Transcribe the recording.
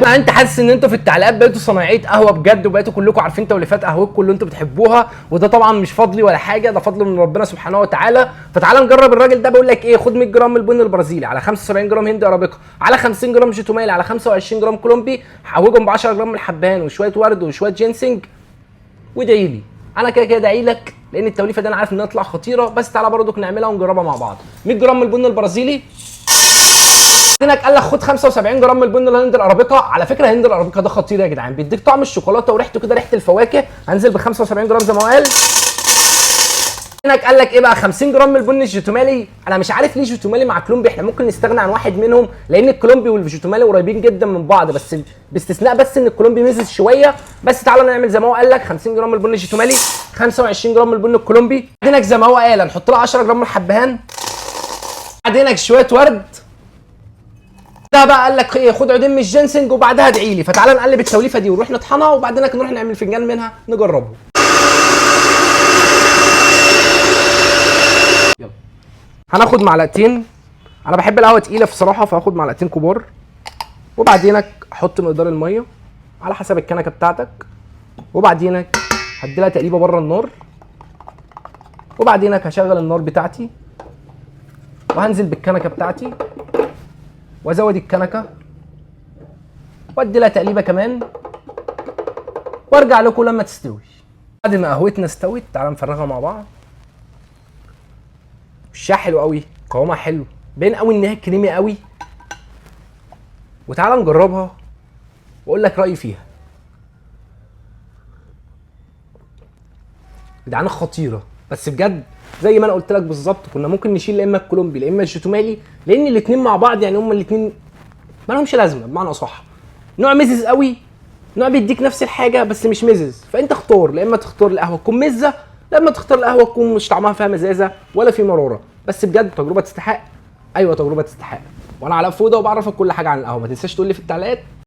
بقى انت حاسس ان انتوا في التعليقات بقيتوا صناعيه قهوه بجد، وبقيتوا كلكم عارفين توليفات قهوتكم اللي انتوا بتحبوها، وده طبعا مش فضلي ولا حاجه، ده فضل من ربنا سبحانه وتعالى. فتعالى نجرب الراجل ده. بقول لك ايه، خد 100 جرام من البن البرازيلي، على 75 جرام هندي ارابيكا، على 50 جرام جيتومالي، على 25 جرام كولومبي، حوجهم ب 10 جرام من الحبهان وشويه ورد وشويه جينسنج، وادعي لي. انا كده كده ادعي لك، لان التوليفه دي انا عارف انها تطلع خطيره. بس تعالى برضك نعملها ونجربها مع بعض. 100 جرام من البن البرازيلي. هناك قال لك خد 75 جرام من البن الهند الارابيكا. على فكره الهند الارابيكا ده خطير يا جدعان، بيديك طعم الشوكولاته وريحته كده، ريحه الفواكه. هنزل ب 75 جرام زي ما هو قال. هناك قال لك ايه بقى، 50 جرام من البن الجيتومالي. انا مش عارف ليه جيتومالي مع كولومبي، احنا ممكن نستغنى عن واحد منهم، لان الكولومبي والجيتومالي قريبين جدا من بعض، بس باستثناء بس ان الكولومبي ميزز شويه. بس تعالوا نعمل زي ما هو قال لك، 50 جرام من البن الجيتومالي، 25 جرام من البن الكولومبي. بعدين زي ما هو قال هنحط لها 10 جرام من الحبهان، بعدين شويه ورد. ده بقى قال لك ايه، خد عودين من الجينسنج وبعدها ادعي لي. فتعالى نقلب التوليفه دي ونروح نطحنها، وبعدين نروح نعمل فنجان منها نجربه. يلا هناخد معلقتين، انا بحب القهوه تقيله بصراحه، فهاخد معلقتين كبار، وبعدين احط مقدار الميه على حسب الكنكه بتاعتك، وبعدين هدي لها تقليبه بره النار، وبعدين هشغل النار بتاعتي وهنزل بالكنكه بتاعتي وازود الكنكه وادي لها تقليبه كمان، وارجع لكم لما تستوي. بعد ما قهوتنا استوت تعالى نفرغها مع بعض. وشها حلو قوي، قوامها حلو، باين قوي ان هي كريمي قوي. وتعالى نجربها واقول لك رايي فيها. جدعان خطيره، بس بجد زي ما انا قلت لك بالظبط، كنا ممكن نشيل لا اما الكولومبي لا اما الجيتومالي، لان الاثنين مع بعض يعني هما الاثنين ما لهمش لازمه بمعنى اصح. نوع ميزز قوي، نوع بيديك نفس الحاجه بس مش ميزز، فانت اختار، لا اما تختار القهوه تكون مزه، لا اما تختار القهوه تكون مش طعمها فيها مزازه ولا في مراره. بس بجد تجربه تستحق، ايوه تجربه تستحق. وانا علاء فوده وبعرفك كل حاجه عن القهوه. ما تنساش تقول لي في التعليقات